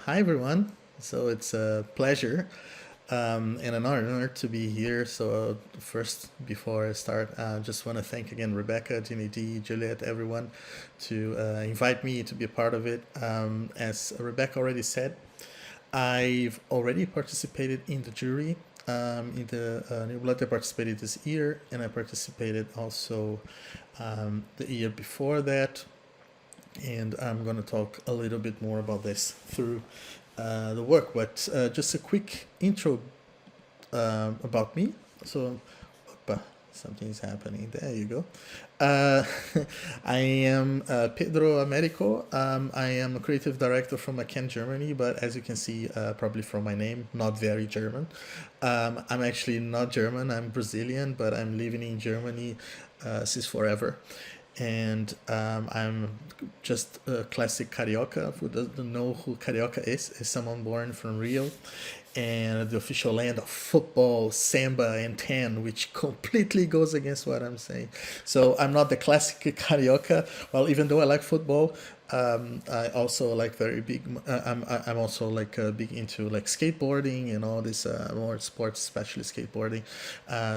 Hi everyone. So it's a pleasure and an honor to be here. So first, before I start, I just want to thank again Rebecca, D&AD, Juliet, everyone to invite me to be a part of it. As Rebecca already said, I've already participated in the jury in the New Blood. I participated this year, and I participated also the year before that, and I'm going to talk a little bit more about this through the work. But just a quick intro about me. So, opa, something is happening. There you go. Uh, I am Pedro Americo. I am a creative director from McCann Germany, but as you can see, probably from my name, not very German. I'm actually not German. I'm Brazilian, but I'm living in Germany since forever. And I'm just a classic carioca. Who doesn't know who carioca is someone born from Rio and the official land of football, samba, and tan, which completely goes against what I'm saying. So I'm not the classic carioca. Well, even though I like football, I also like very big. I'm also like big into like skateboarding and all this more sports, especially skateboarding.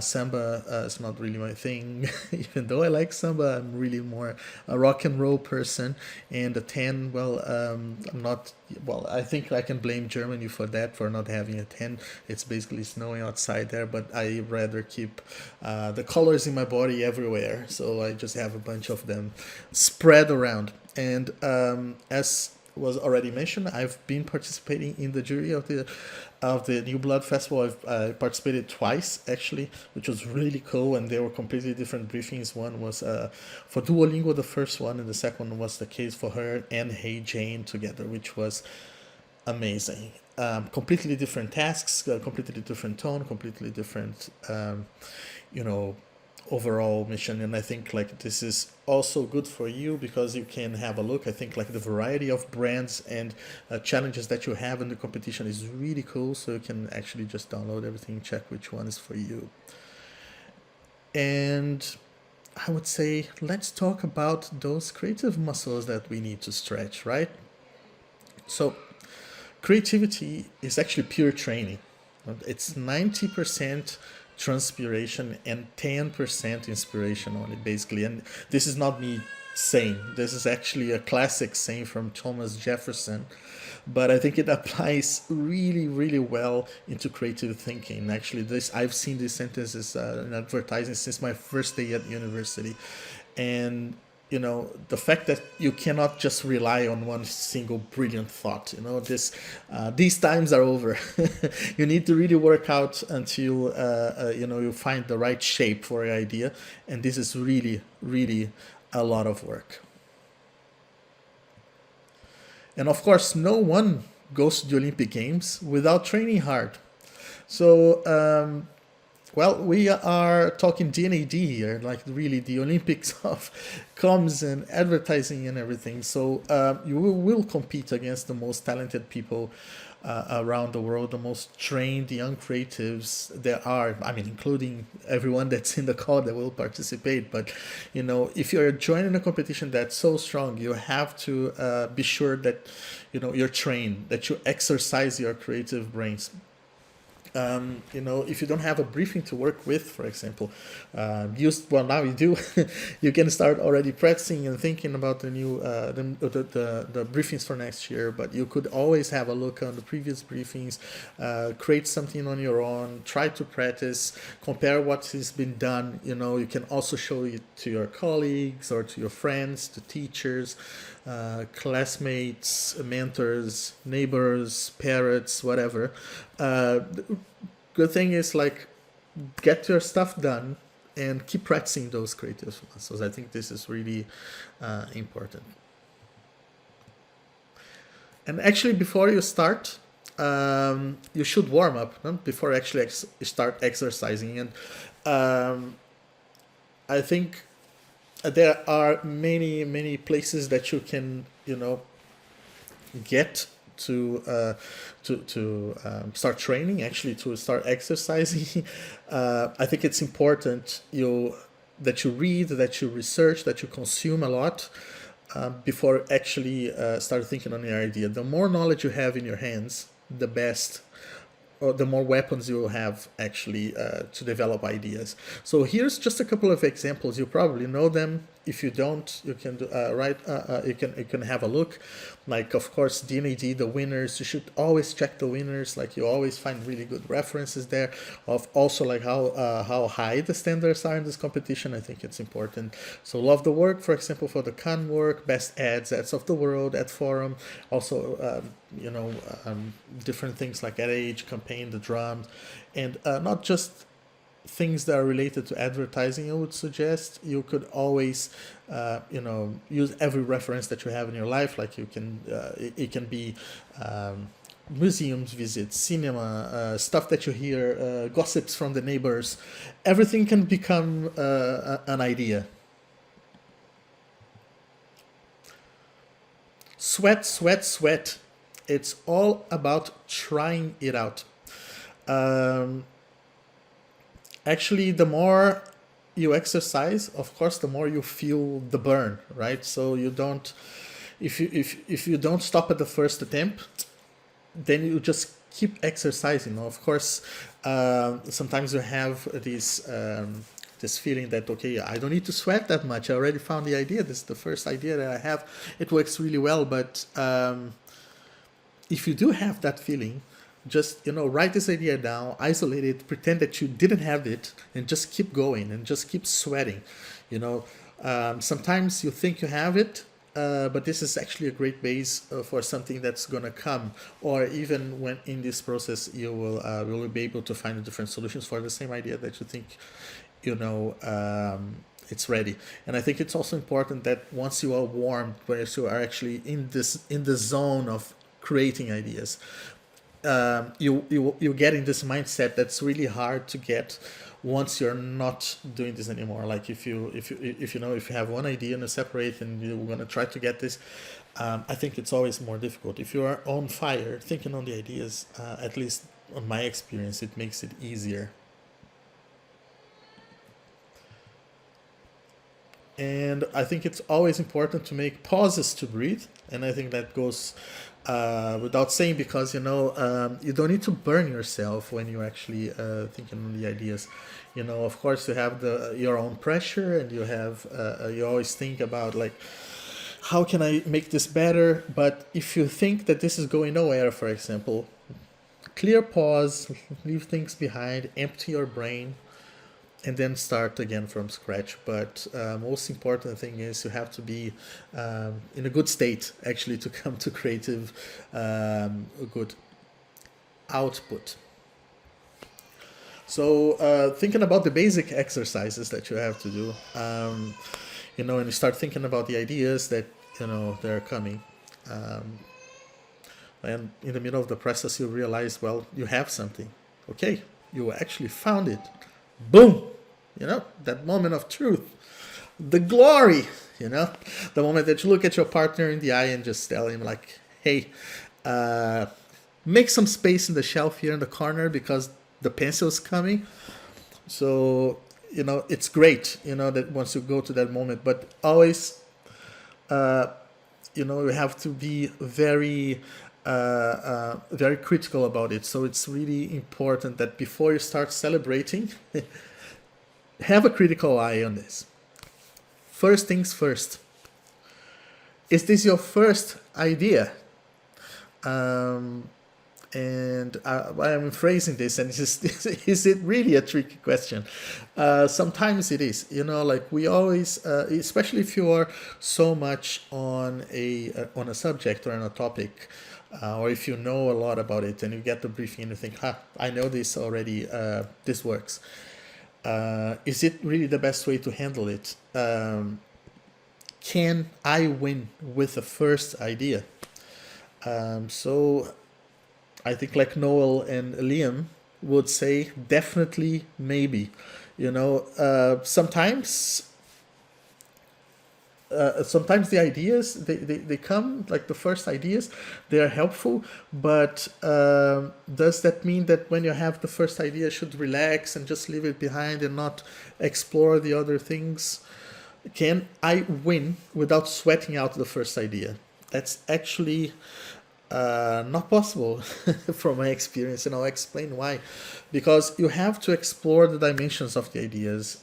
Samba is not really my thing. Even though I like samba, I'm really more a rock and roll person. And the tan, well, I'm not. Well, I think I can blame Germany for that, for not having a tan. It's basically snowing outside there, but I rather keep the colors in my body everywhere. So I just have a bunch of them spread around. And as was already mentioned, I've been participating in the jury of the New Blood Festival. I've participated twice actually, which was really cool, and they were completely different briefings. One was for Duolingo, the first one, and the second one was the case for her and Hey Jane together, which was amazing. Completely different tasks, completely different tone, completely different, you know, overall mission. And I think like this is also good for you because you can have a look. I think like the variety of brands and challenges that you have in the competition is really cool. So you can actually just download everything, check which one is for you. And I would say let's talk about those creative muscles that we need to stretch, right? So creativity is actually pure training. It's 90% transpiration and 10% inspiration only, basically. And this is not me saying, this is actually a classic saying from Thomas Jefferson. But I think it applies really, really well into creative thinking. Actually, this I've seen these sentences in advertising since my first day at university, and the fact that you cannot just rely on one single brilliant thought. These times are over. You need to really work out until you find the right shape for your idea, and this is really, really a lot of work. And of course, no one goes to the Olympic Games without training hard. So well, we are talking D&AD here, like really the Olympics of comms and advertising and everything. So you will compete against the most talented people around the world, the most trained young creatives there are. I mean, including everyone that's in the call that will participate. But if you're joining a competition that's so strong, you have to be sure that you're trained, that you exercise your creative brains. If you don't have a briefing to work with, for example, now you do. You can start already practicing and thinking about the new the briefings for next year. But you could always have a look on the previous briefings, create something on your own, try to practice, compare what has been done. You can also show it to your colleagues or to your friends, to teachers, classmates, mentors, neighbors, parents, whatever. Good thing is like get your stuff done and keep practicing those creative muscles. I think this is really important. And actually, before you start, you should warm up, no? Before actually start exercising. And I think there are many, many places that you can, get to start training, actually to start exercising. I think it's important that you read, that you research, that you consume a lot. before actually start thinking on your idea. The more knowledge you have in your hands, the best, or the more weapons you will have actually to develop ideas. So here's just a couple of examples. You probably know them. If you don't, you can do, you can have a look. Like, of course, D&AD, the winners. You should always check the winners. Like, you always find really good references there. Of also like how high the standards are in this competition. I think it's important. So love the work, for example, for the Cannes work, best ads of the world, ad forum. Also, different things like ad age, campaign, the drums, and not just things that are related to advertising. I would suggest you could always use every reference that you have in your life. Like you can it can be museums visits, cinema, stuff that you hear, gossips from the neighbors. Everything can become an idea. Sweat, sweat, sweat. It's all about trying it out. Um, Actually, the more you exercise, of course, the more you feel the burn, right? So you don't, if you don't stop at the first attempt, then you just keep exercising. Of course, sometimes you have this feeling that, okay, I don't need to sweat that much. I already found the idea. This is the first idea that I have. It works really well. But if you do have that feeling, just write this idea down, isolate it, pretend that you didn't have it, and just keep going and just keep sweating. Sometimes you think you have it, but this is actually a great base for something that's going to come. Or even when in this process you will be able to find different solutions for the same idea that you think it's ready. And I think it's also important that once you are warmed, where you are actually in the zone of creating ideas, you get in this mindset that's really hard to get once you're not doing this anymore. Like if you have one idea and you separate and you're gonna try to get this, I think it's always more difficult. If you are on fire thinking on the ideas, at least on my experience, it makes it easier. And I think it's always important to make pauses to breathe. And I think that goes without saying, because you don't need to burn yourself when you're actually thinking on the ideas. Of course, you have your own pressure, and you always think about, like, how can I make this better? But if you think that this is going nowhere, for example, clear pause, leave things behind, empty your brain, and then start again from scratch. But most important thing is you have to be in a good state actually to come to creative good output. So thinking about the basic exercises that you have to do, and you start thinking about the ideas that they're coming, and in the middle of the process you realize, well, you have something. Okay, you actually found it. Boom! That moment of truth, the glory, the moment that you look at your partner in the eye and just tell him, like, hey, make some space in the shelf here in the corner because the pencil's coming. So, it's great, that once you go to that moment, but always, you have to be very very critical about it. So it's really important that before you start celebrating, have a critical eye on this. First things first. Is this your first idea? And I'm phrasing this, and is it really a tricky question? Sometimes it is. Like we always, especially if you are so much on a subject or on a topic, or if you know a lot about it, and you get the briefing and you think, I know this already. This works. Is it really the best way to handle it? Can I win with the first idea? So I think like Noel and Liam would say, definitely, maybe. Sometimes the ideas they come, like the first ideas, they are helpful, but does that mean that when you have the first idea you should relax and just leave it behind and not explore the other things? Can I win without sweating out the first idea? That's actually not possible from my experience, and I'll explain why. Because you have to explore the dimensions of the ideas.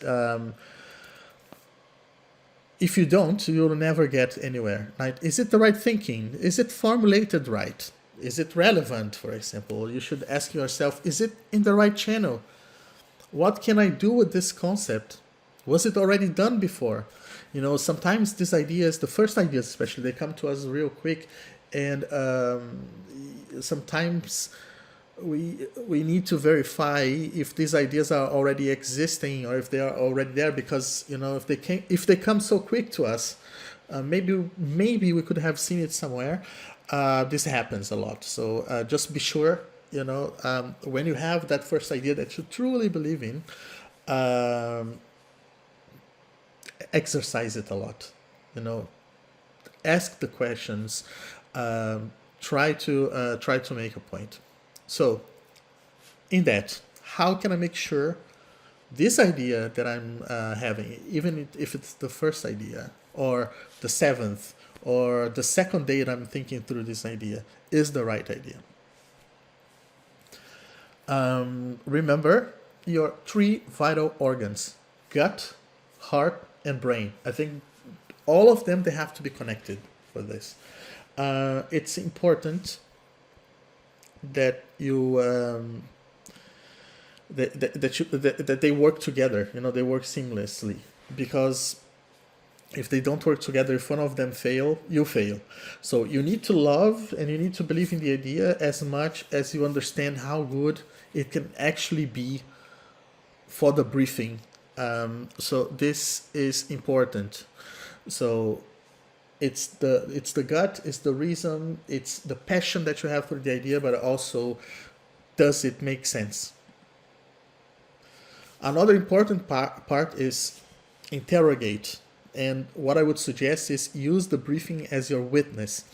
If you don't, you'll never get anywhere. Right? Is it the right thinking? Is it formulated right? Is it relevant, for example? You should ask yourself, is it in the right channel? What can I do with this concept? Was it already done before? Sometimes these ideas, the first ideas especially, they come to us real quick, and sometimes we need to verify if these ideas are already existing or if they are already there, because if they come so quick to us, maybe we could have seen it somewhere. This happens a lot, so just be sure, when you have that first idea that you truly believe in, exercise it a lot. Ask the questions, try to make a point. So, in that, how can I make sure this idea that I'm having, even if it's the first idea, or the seventh, or the second day that I'm thinking through this idea, is the right idea? Remember your three vital organs: gut, heart, and brain. I think all of them, they have to be connected for this. It's important that you that they work together. They work seamlessly, because if they don't work together, if one of them fail, you fail. So you need to love and you need to believe in the idea as much as you understand how good it can actually be for the briefing. So this is important. So it's the gut, it's the reason, it's the passion that you have for the idea, but also, does it make sense? Another important part is interrogate. And what I would suggest is use the briefing as your witness.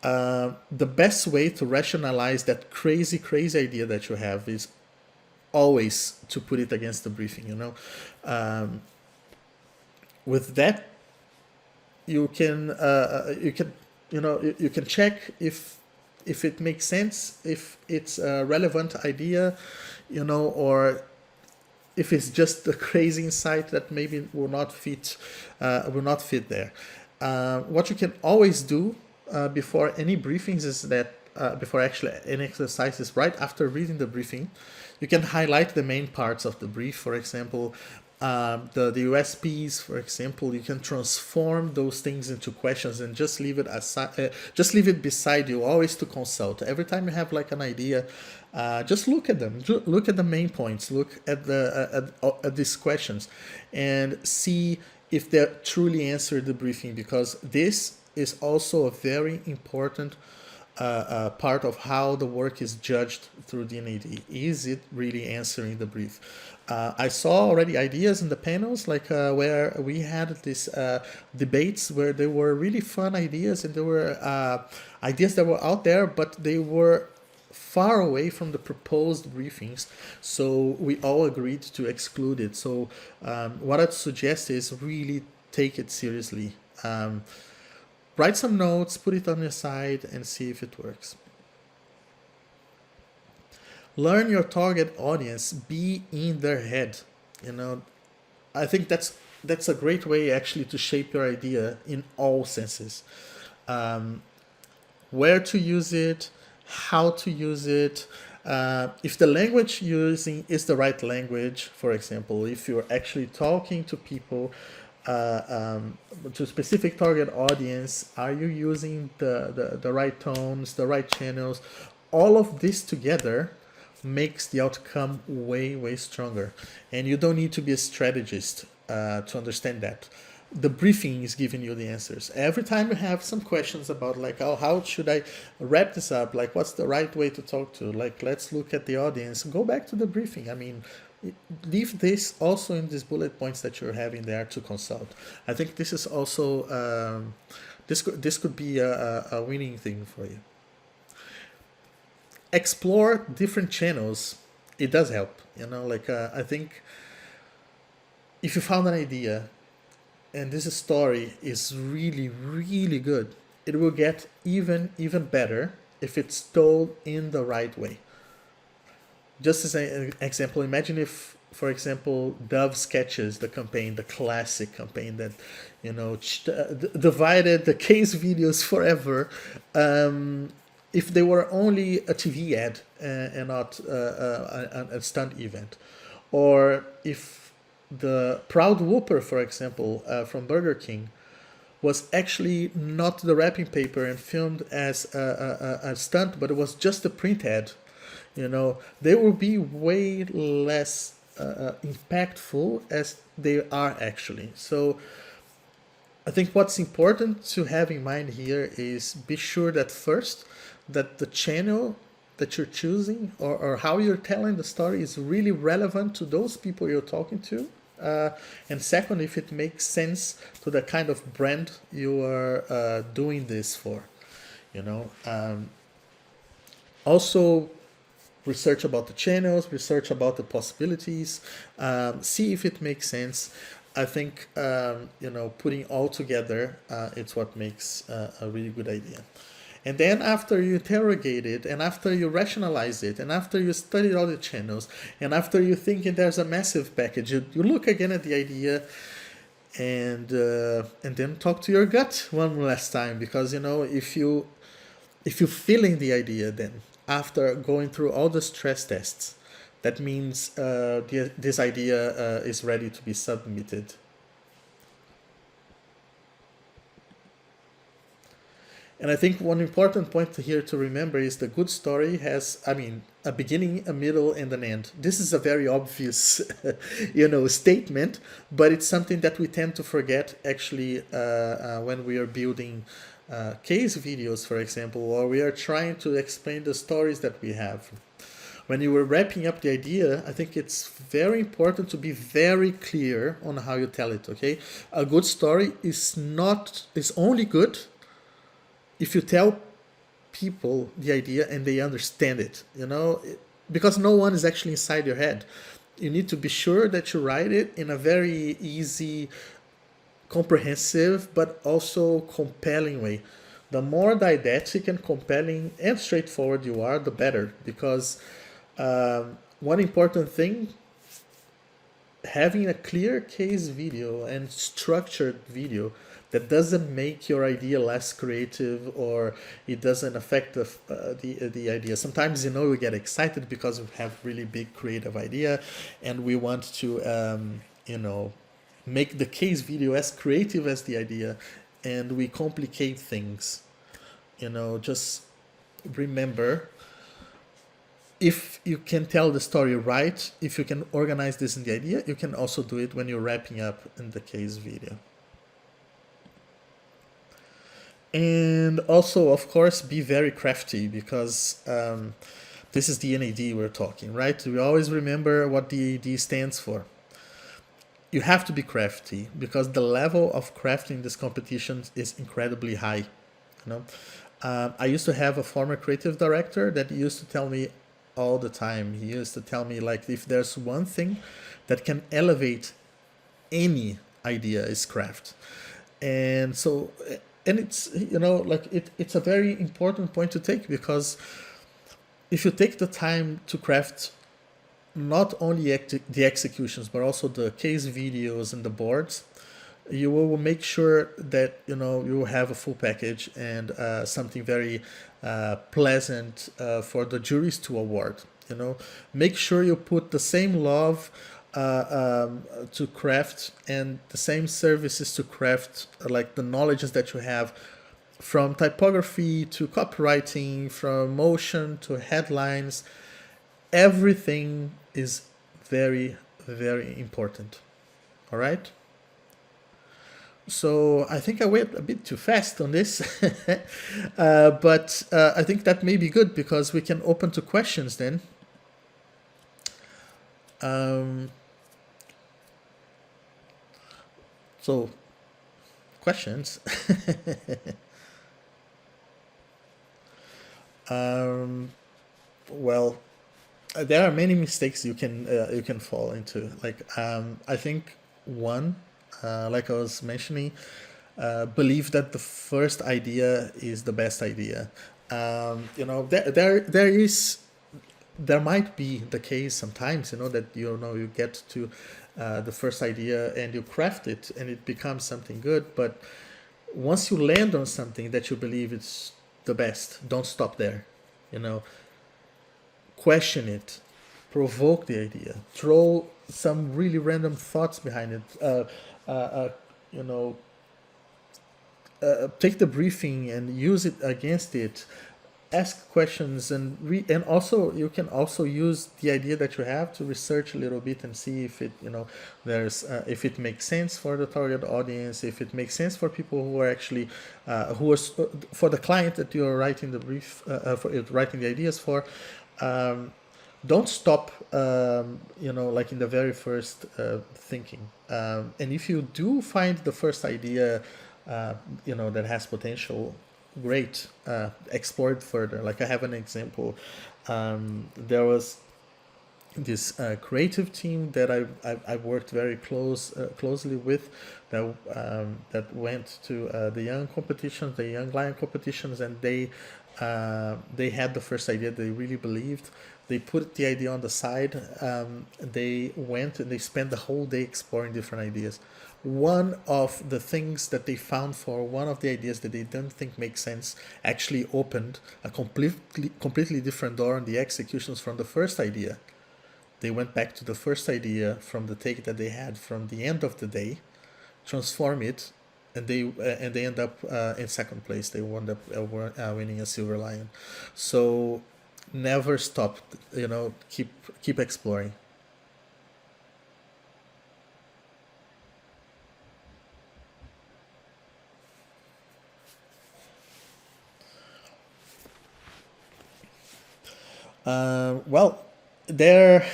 The best way to rationalize that crazy idea that you have is always to put it against the briefing. With that, you can check if it makes sense, if it's a relevant idea, or if it's just a crazy insight that maybe will not fit there. What you can always do before any briefings is that before actually any exercises, right after reading the briefing, you can highlight the main parts of the brief. For example, the USPs, for example, you can transform those things into questions and just leave it aside, just leave it beside you, always to consult. Every time you have like an idea, just look at them, look at the main points, look at at these questions, and see if they truly answer the briefing, because this is also a very important part of how the work is judged through D&AD. Is it really answering the brief? I saw already ideas in the panels, like where we had these debates where there were really fun ideas, and there were ideas that were out there, but they were far away from the proposed briefings, so we all agreed to exclude it. So what I'd suggest is really take it seriously. Write some notes, put it on your side, and see if it works. Learn your target audience, be in their head. I think that's a great way actually to shape your idea in all senses. Where to use it, how to use it, if the language you're using is the right language. For example, if you're actually talking to people, to specific target audience, are you using the right tones, the right channels? All of this together makes the outcome way stronger, and you don't need to be a strategist to understand that. The briefing is giving you the answers. Every time you have some questions about like, oh, how should I wrap this up, like what's the right way to talk to, like let's look at the audience, go back to the briefing. I mean, leave this also in these bullet points that you're having there to consult. I think this is also this could be a winning thing for you. Explore different channels. It does help, like I think if you found an idea, and this story is really, really good, it will get even better if it's told in the right way. Just as an example, imagine if, for example, Dove sketches the campaign, the classic campaign that, divided the case videos forever. If they were only a TV ad and not a stunt event, or if the Proud Whooper, for example, from Burger King, was actually not the wrapping paper and filmed as a stunt, but it was just a print ad, they will be way less impactful as they are actually. So I think what's important to have in mind here is be sure that first that the channel that you're choosing or how you're telling the story is really relevant to those people you're talking to. And second, if it makes sense to the kind of brand you are doing this for, also research about the channels, research about the possibilities, see if it makes sense. I think putting all together, it's what makes a really good idea. And then after you interrogate it, and after you rationalize it, and after you study all the channels, and after you think there's a massive package, you look again at the idea, and then talk to your gut one last time, because if you feeling the idea, then after going through all the stress tests, that means this idea is ready to be submitted. And I think one important point here to remember is the good story has, a beginning, a middle, and an end. This is a very obvious, statement, but it's something that we tend to forget actually when we are building case videos, for example, or we are trying to explain the stories that we have. When you were wrapping up the idea, I think it's very important to be very clear on how you tell it, okay? A good story is only good if you tell people the idea and they understand it, because no one is actually inside your head. You need to be sure that you write it in a very easy, comprehensive, but also compelling way. The more didactic and compelling and straightforward you are, the better. Because one important thing, having a clear case video and structured video that doesn't make your idea less creative, or it doesn't affect the idea. Sometimes we get excited because we have really big creative idea, and we want to make the case video as creative as the idea, and we complicate things. Just remember, if you can tell the story right, if you can organize this in the idea, you can also do it when you're wrapping up in the case video. And also, of course, be very crafty, because this is D&AD we're talking, right? We always remember what D&AD stands for. You have to be crafty, because the level of crafting this competition is incredibly high. I used to have a former creative director that used to tell me all the time. He used to tell me, like, if there's one thing that can elevate any idea, is craft. And so, and it's it's a very important point to take, because if you take the time to craft not only the executions but also the case videos and the boards, you will make sure that you have a full package and something very pleasant for the juries to award. Make sure you put the same love to craft and the same services to craft, like the knowledges that you have, from typography to copywriting, from motion to headlines. Everything is very, very important. All right? So I think I went a bit too fast on this, but I think that may be good, because we can open to questions then. So, questions. Well, there are many mistakes you can fall into. Like, I think one like I was mentioning, believe that the first idea is the best idea. There might be the case sometimes, that you get to the first idea and you craft it and it becomes something good. But once you land on something that you believe it's the best, don't stop there. You know, question it, provoke the idea, throw some really random thoughts behind it. You know, take the briefing and use it against it. Ask questions and also you can also use the idea that you have to research a little bit and see if it there's if it makes sense for the target audience, if it makes sense for people who are actually for the client that you're writing the brief for writing the ideas for. Don't stop like in the very first thinking, and if you do find the first idea that has potential, great, explore it further. Like I have an example. There was this creative team that I worked very closely with, that went to the young competitions, the young lion competitions, and they had the first idea they really believed. They put the idea on the side. They went and they spent the whole day exploring different ideas. One of the things that they found for one of the ideas that they didn't think make sense actually opened a completely different door on the executions from the first idea. They went back to the first idea from the take that they had from the end of the day, transform it, and they end up in second place. They wound up winning a silver lion. So never stop. Keep exploring. Well, there,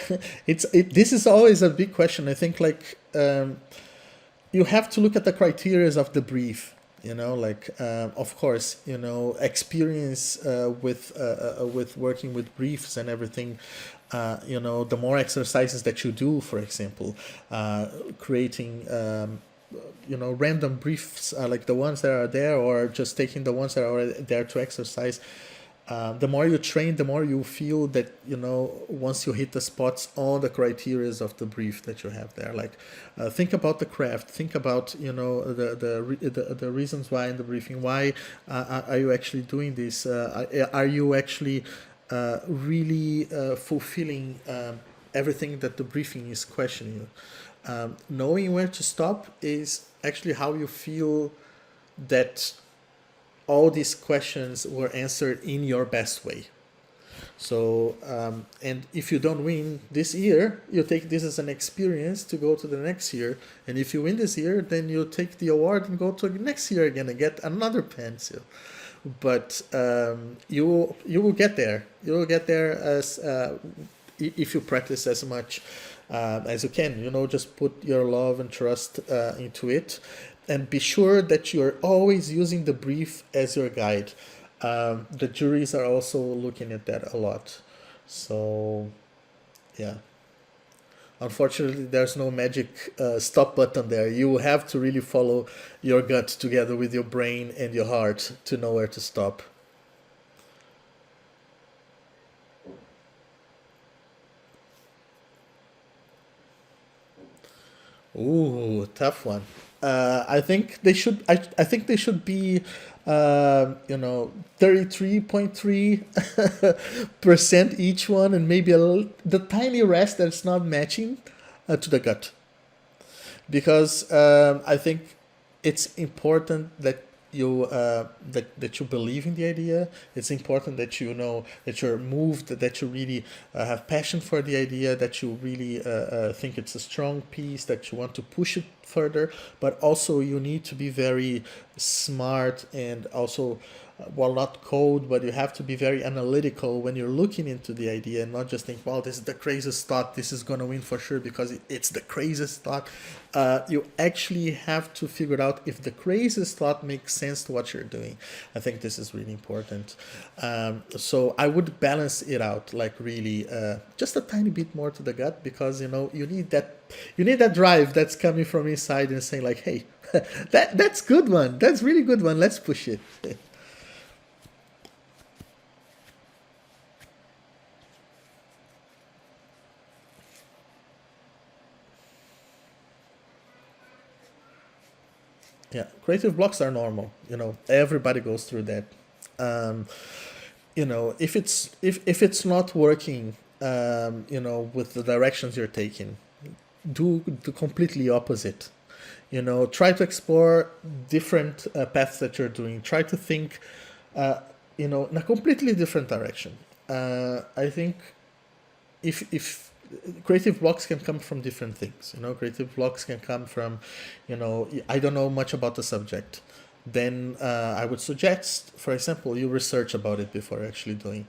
this is always a big question. I think you have to look at the criterias of the brief. Of course, experience with working with briefs and everything. The more exercises that you do, for example, creating random briefs, like the ones that are there, or just taking the ones that are there to exercise. The more you train, the more you feel that once you hit the spots, all the criterias of the brief that you have there. Think about the craft. Think about the reasons why in the briefing. Why are you actually doing this? Are you actually really fulfilling everything that the briefing is questioning you? Knowing where to stop is actually how you feel that all these questions were answered in your best way. So, and if you don't win this year, you take this as an experience to go to the next year. And if you win this year, then you take the award and go to the next year again and get another pencil. But you will get there. You will get there as if you practice as much as you can. Just put your love and trust into it. And be sure that you're always using the brief as your guide. The juries are also looking at that a lot. So, yeah. Unfortunately, there's no magic stop button there. You have to really follow your gut together with your brain and your heart to know where to stop. Ooh, tough one. I think they should. I think they should be, 33.3% each one, and maybe the tiny rest that's not matching to the gut. Because I think it's important that you believe in the idea. It's important that you know that you're moved, that you really have passion for the idea, that you really think it's a strong piece, that you want to push it further. But also you need to be very smart and also well, not code, but you have to be very analytical when you're looking into the idea and not just think, well, this is the craziest thought, this is going to win for sure because it's the craziest thought. You actually have to figure out if the craziest thought makes sense to what you're doing. I think this is really important. So I would balance it out, like really just a tiny bit more to the gut, because you need that drive that's coming from inside and saying like, hey, that's good one, that's really good one, let's push it. Yeah, creative blocks are normal. Everybody goes through that. Um, if it's not working, with the directions you're taking, do the completely opposite. Try to explore different paths that you're doing. Try to think, in a completely different direction. I think if creative blocks can come from different things. Creative blocks can come from, I don't know much about the subject. Then I would suggest, for example, you research about it before actually doing.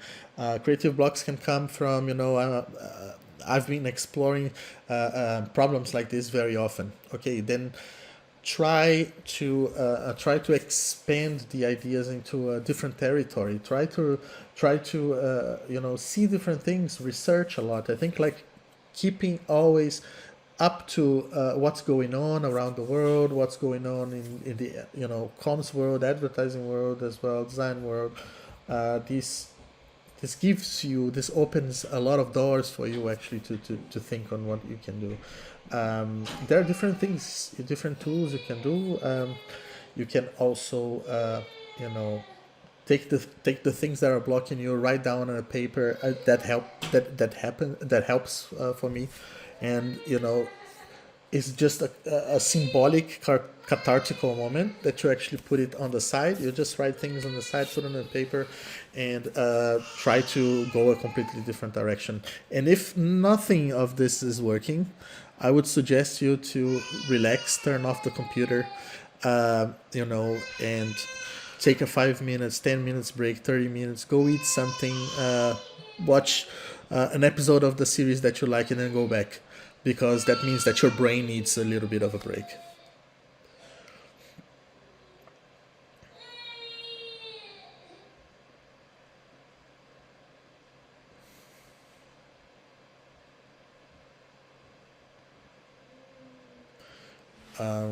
Creative blocks can come from, I've been exploring problems like this very often. Okay, then try to expand the ideas into a different territory. Try to see different things, research a lot. I think like keeping always up to what's going on around the world, what's going on in the comms world, advertising world as well, design world. This opens a lot of doors for you actually to think on what you can do. There are different things, different tools you can do. You can also take the things that are blocking you, write down on a paper. That helps for me. And it's just a symbolic cathartical moment that you actually put it on the side. You just write things on the side, put it on the paper, and try to go a completely different direction. And if nothing of this is working, I would suggest you to relax, turn off the computer, and take a 5 minutes, 10 minutes break, 30 minutes, go eat something, watch an episode of the series that you like, and then go back, because that means that your brain needs a little bit of a break.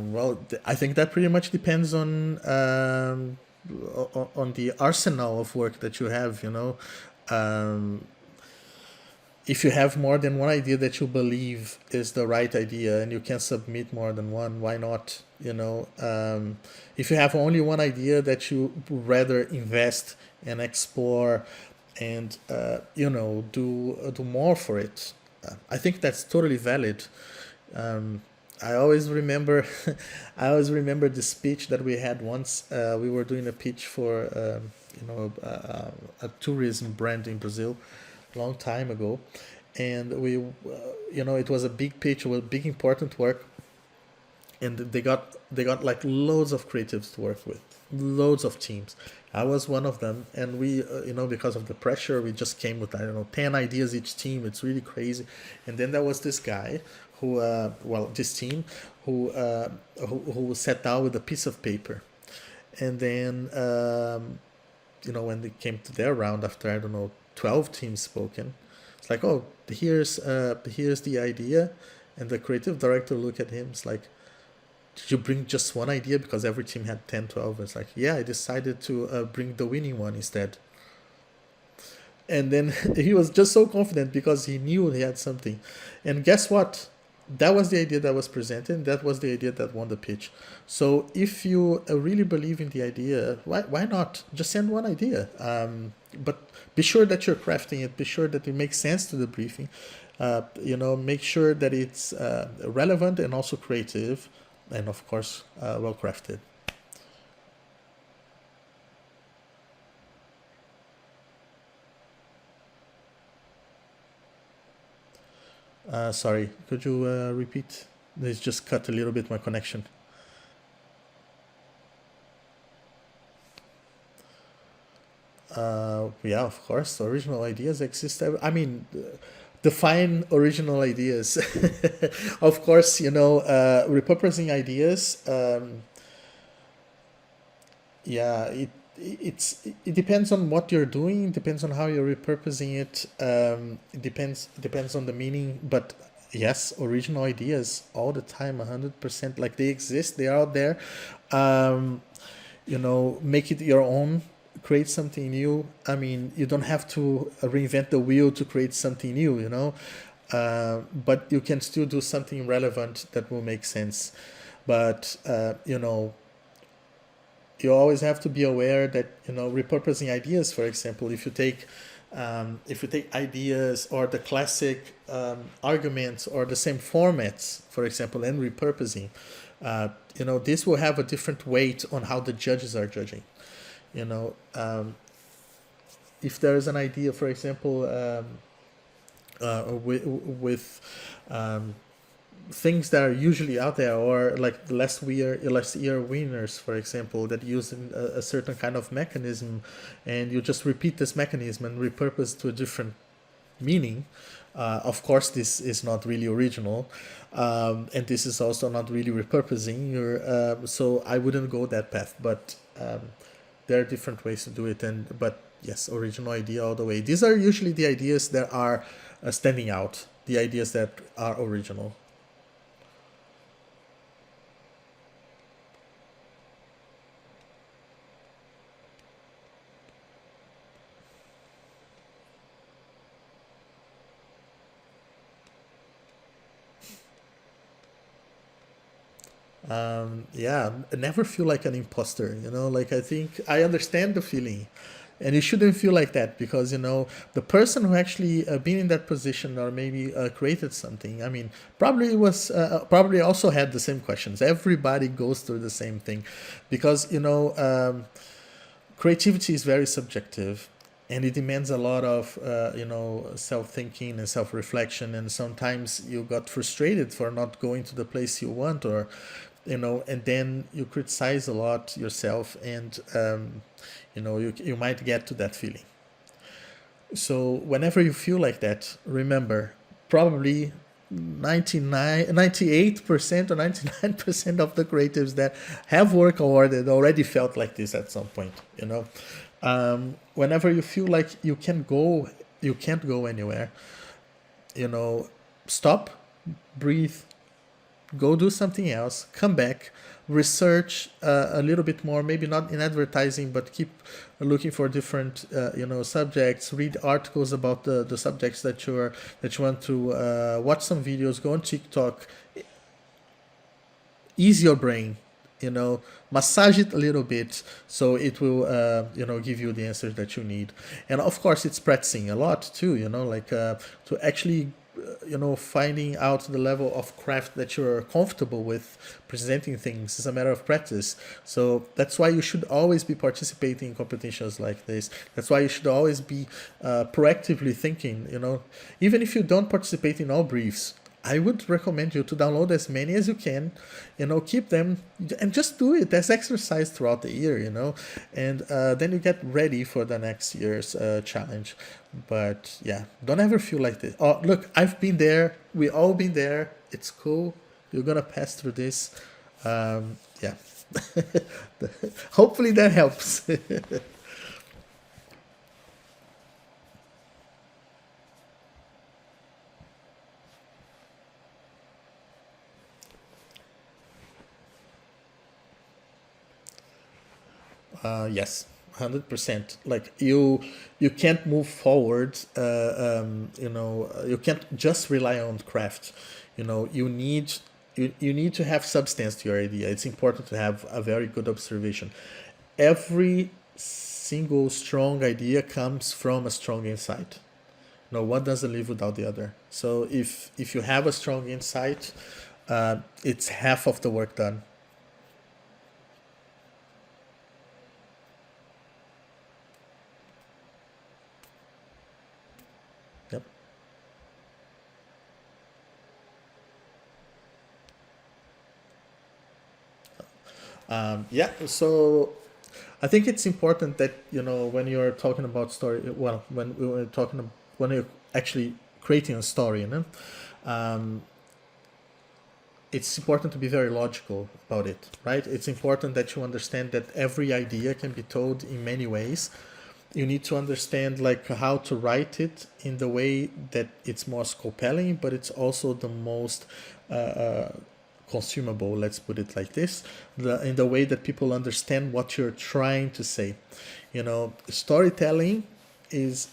Well, I think that pretty much depends on the arsenal of work that you have. If you have more than one idea that you believe is the right idea and you can submit more than one, why not? If you have only one idea that you rather invest and explore and do more for it, I think that's totally valid. I always remember, I always remember the speech that we had once. We were doing a pitch for, a tourism brand in Brazil, long time ago, and it was a big pitch, it was big important work, and they got like loads of creatives to work with, loads of teams. I was one of them, and we because of the pressure, we just came with, I don't know, 10 ideas each team. It's really crazy. And then there was this guy who this team who sat down with a piece of paper, and then when they came to their round, after, I don't know, 12 teams spoken, it's like, oh, here's the idea. And the creative director look at him, it's like, did you bring just one idea? Because every team had 10, 12. It's like, yeah, I decided to bring the winning one instead. And then he was just so confident because he knew he had something. And guess what? That was the idea that was presented. That was the idea that won the pitch. So if you really believe in the idea, why not just send one idea? But be sure that you're crafting it. Be sure that it makes sense to the briefing. Make sure that it's relevant and also creative, and of course, well crafted. Sorry, could you repeat? It's just cut a little bit my connection. Yeah, of course, original ideas exist. I mean, define original ideas. Of course, repurposing ideas. Yeah, it depends on what you're doing. Depends on how you're repurposing it. It depends on the meaning. But yes, original ideas all the time, 100%. Like they exist. They are out there. Um, make it your own, create something new. I mean, you don't have to reinvent the wheel to create something new, but you can still do something relevant that will make sense. But you always have to be aware that repurposing ideas, for example, if you take ideas or the classic arguments or the same formats, for example, and repurposing, this will have a different weight on how the judges are judging. You know, if there is an idea, for example, with things that are usually out there, or like the last year winners, for example, that use a certain kind of mechanism, and you just repeat this mechanism and repurpose to a different meaning. Of course, this is not really original, and this is also not really repurposing. So I wouldn't go that path, but there are different ways to do it. But yes, original idea all the way. These are usually the ideas that are standing out, the ideas that are original. Yeah, never feel like an imposter. Like I think I understand the feeling, and you shouldn't feel like that, because the person who actually been in that position, or maybe created something. I mean, probably also had the same questions. Everybody goes through the same thing, because creativity is very subjective, and it demands a lot of self-thinking and self-reflection, and sometimes you got frustrated for not going to the place you want, or and then you criticize a lot yourself, and you might get to that feeling. So whenever you feel like that, remember, probably 98% or 99% of the creatives that have work awarded already felt like this at some point. Whenever you feel like you can't go anywhere, you know stop, breathe, go do something else, come back, research a little bit more, maybe not in advertising, but keep looking for different subjects, read articles about the subjects that you want to, watch some videos, go on TikTok, ease your brain, massage it a little bit, so it will give you the answers that you need. And of course, it's practicing a lot too, like to actually finding out the level of craft that you're comfortable with presenting things is a matter of practice. So that's why you should always be participating in competitions like this. That's why you should always be proactively thinking. Even if you don't participate in all briefs, I would recommend you to download as many as you can, keep them, and just do it as exercise throughout the year, and then you get ready for the next year's challenge. But yeah, don't ever feel like this. Oh, look, I've been there. We all been there. It's cool. You're gonna pass through this. Yeah. Hopefully that helps. Yes, 100%. Like you can't move forward. You can't just rely on craft. You need to have substance to your idea. It's important to have a very good observation. Every single strong idea comes from a strong insight. No, one doesn't live without the other. So if you have a strong insight, it's half of the work done. Yep. Yeah. So I think it's important that, when you're talking about story, well, when we're talking, when you're actually creating a story, um, it's important to be very logical about it, right? It's important that you understand that every idea can be told in many ways. You need to understand like how to write it in the way that it's most compelling, but it's also the most consumable. Let's put it like this: in the way that people understand what you're trying to say. Storytelling is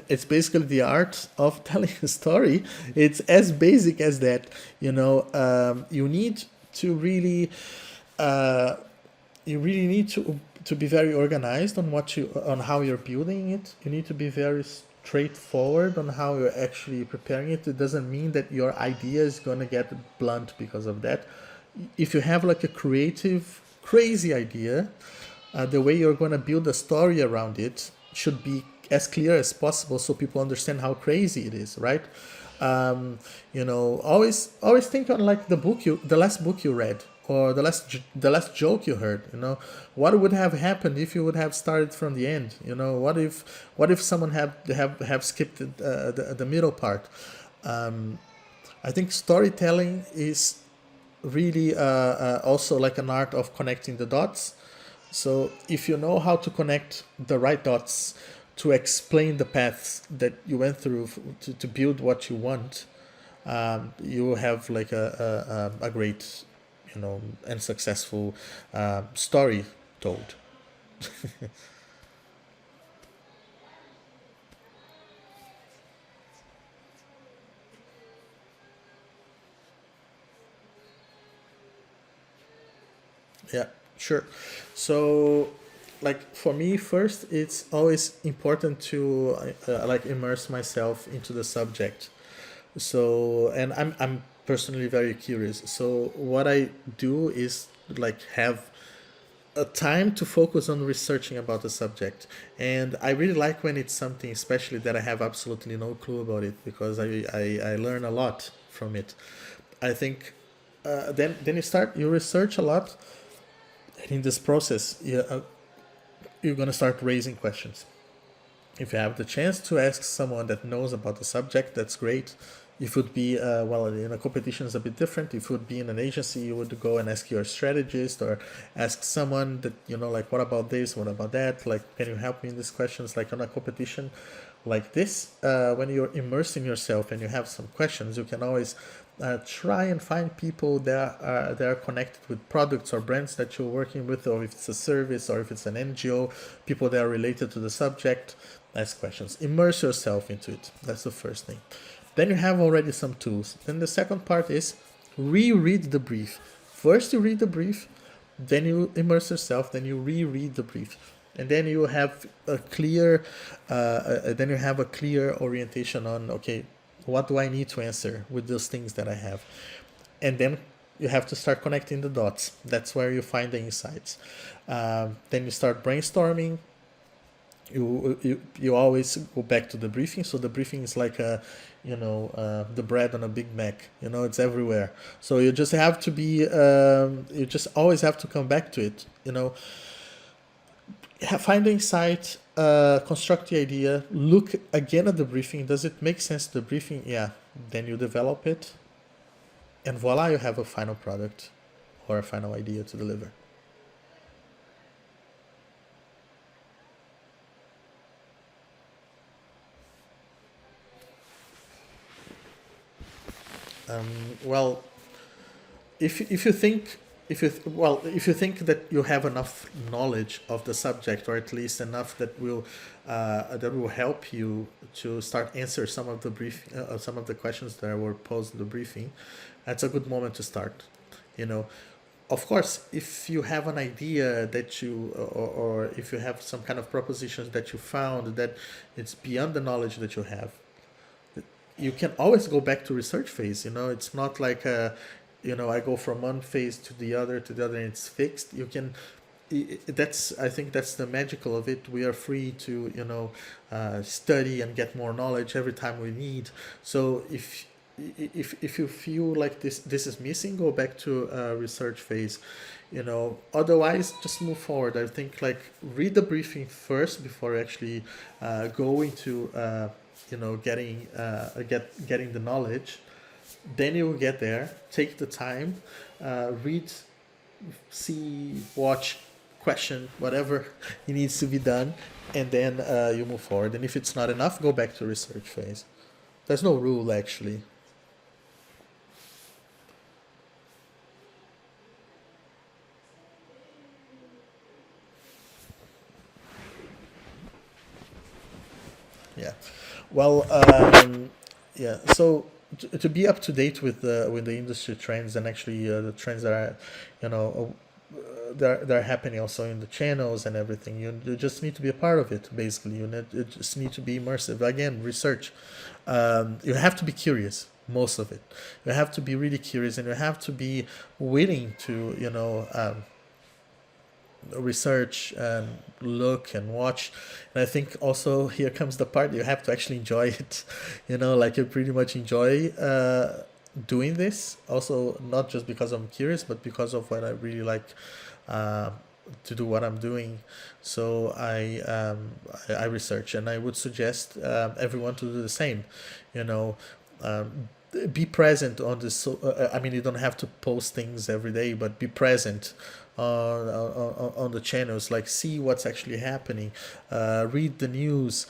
it's basically the art of telling a story. It's as basic as that. You need to really uh, you really need to be very organized on on how you're building it. You need to be very straightforward on how you're actually preparing it. It doesn't mean that your idea is going to get blunt because of that. If you have like a creative crazy idea, the way you're going to build a story around it should be as clear as possible so people understand how crazy it is, right? Always think on like the last book you read, or the last joke you heard. What would have happened if you would have started from the end? What if someone have skipped the middle part? I think storytelling is really also like an art of connecting the dots. So if you know how to connect the right dots to explain the paths that you went through to build what you want, you have like a great, and successful story told. Yeah, sure. So, like for me, first, it's always important to like immerse myself into the subject. So, and I'm personally very curious. So, what I do is like have a time to focus on researching about the subject, and I really like when it's something, especially that I have absolutely no clue about it, because I learn a lot from it. I think then you research a lot, and in this process, you're gonna start raising questions. If you have the chance to ask someone that knows about the subject, that's great. If it would be, well, in a competition is a bit different. If it would be in an agency, you would go and ask your strategist, or ask someone that, like, what about this? What about that? Like, can you help me in these questions? Like on a competition like this, when you're immersing yourself and you have some questions, you can always try and find people that are connected with products or brands that you're working with, or if it's a service or if it's an NGO, people that are related to the subject. Ask questions, immerse yourself into it. That's the first thing. Then you have already some tools. Then the second part is reread the brief. First you read the brief, then you immerse yourself, then you reread the brief, and then you have a clear orientation on, okay, what do I need to answer with those things that I have, and then you have to start connecting the dots. That's where you find the insights. Then you start brainstorming. You always go back to the briefing. So the briefing is like the bread on a Big Mac. It's everywhere. So you just have to be. You just always have to come back to it. Find the insight. Construct the idea. Look again at the briefing. Does it make sense to the briefing? Yeah. Then you develop it, and voila, you have a final product or a final idea to deliver. Well, if you think if you think that you have enough knowledge of the subject, or at least enough that will help you to start answer some of the questions that were posed in the briefing, that's a good moment to start. You know, of course, if you have an idea that or if you have some kind of propositions that you found that it's beyond the knowledge that you have, you can always go back to research phase. It's not like I go from one phase to the other and it's fixed. You can that's I think that's the magical of it. We are free to study and get more knowledge every time we need. So if you feel like this is missing, go back to research phase. Otherwise, just move forward. I think like read the briefing first before actually going to getting the knowledge. Then you will get there. Take the time, read, see, watch, question, whatever it needs to be done, and then you move forward. And if it's not enough, go back to research phase. There's no rule actually. Yeah. Well, yeah. So to be up to date with the industry trends and actually the trends that are, you know, they're happening also in the channels and everything. You just need to be a part of it. Basically, you just need to be immersive. Again, research. You have to be curious. Most of it. You have to be really curious, and you have to be willing to research and look and watch. And I think also here comes the part you have to actually enjoy it. Like you pretty much enjoy doing this. Also, not just because I'm curious, but because of what I really like uh, to do what I'm doing. So I research, and I would suggest everyone to do the same. You know, be present on this. I mean, you don't have to post things every day, but be present on the channels. Like, see what's actually happening. Read the news.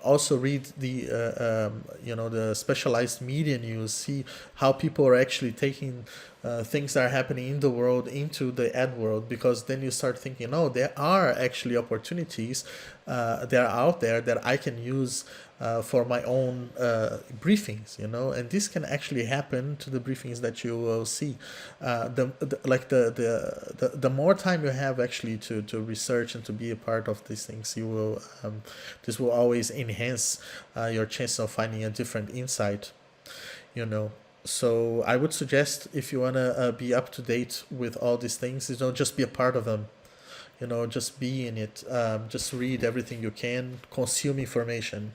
Also read the specialized media news. See how people are actually taking things that are happening in the world into the ad world, because then you start thinking, oh, there are actually opportunities that are out there that I can use for my own briefings, and this can actually happen to the briefings that you will see. The more time you have actually to research and to be a part of these things, you will this will always enhance your chance of finding a different insight. you know so I would suggest, if you want to be up to date with all these things, just be a part of them. Just be in it. Just read everything you can, consume information.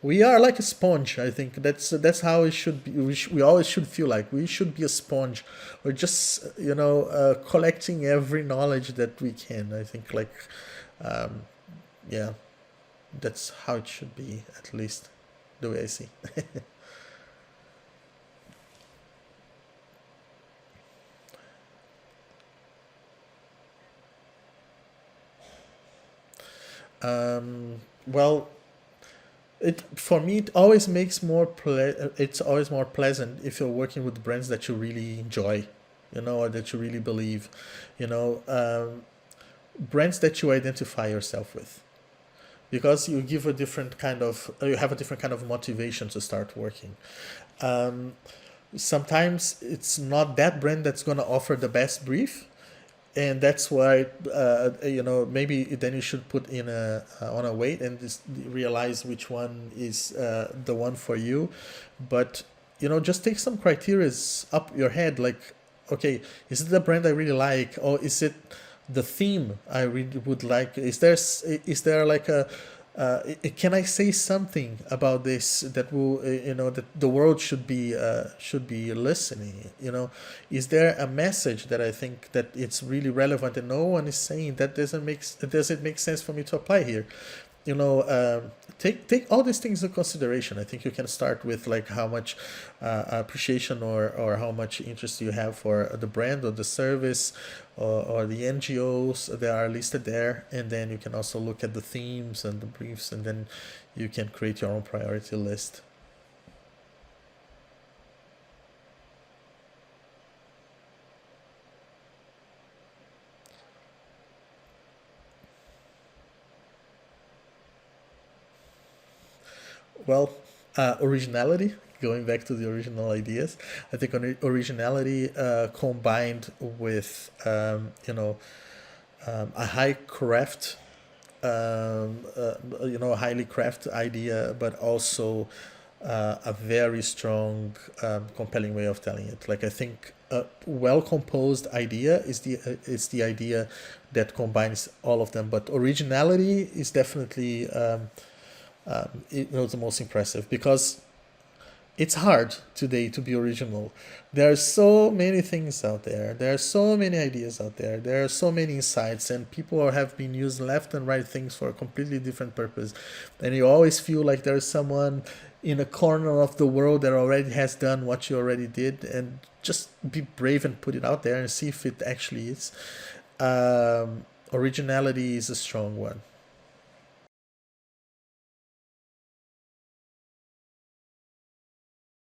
We are like a sponge. I think that's how it should be. We always should feel like we should be a sponge. We're just collecting every knowledge that we can. I think, like, yeah, that's how it should be, at least the way I see. Well, it for me it always makes it's always more pleasant if you're working with brands that you really enjoy, or that you really believe, you know brands that you identify yourself with, because you have a different kind of motivation to start working. Sometimes it's not that brand that's going to offer the best brief, and that's why maybe then you should put in on a weight and just realize which one is the one for you. But just take some criterias up your head, like, okay, is it the brand I really like, or is it the theme I really would like? Is there like a can I say something about this that will that the world should be listening? Is there a message that I think that it's really relevant and no one is saying that? Does it make sense for me to apply here? Take all these things into consideration. I think you can start with, like, how much appreciation or how much interest you have for the brand or the service, or the NGOs that are listed there, and then you can also look at the themes and the briefs, and then you can create your own priority list. Well, originality. Going back to the original ideas, I think originality combined with a high craft, a highly craft idea, but also a very strong, compelling way of telling it. Like, I think a well composed idea is the idea that combines all of them. But originality is definitely the most impressive, because it's hard today to be original. There are so many things out there. There are so many ideas out there. There are so many insights, and people have been using left and right things for a completely different purpose. And you always feel like there's someone in a corner of the world that already has done what you already did, and just be brave and put it out there and see if it actually is. Originality is a strong one.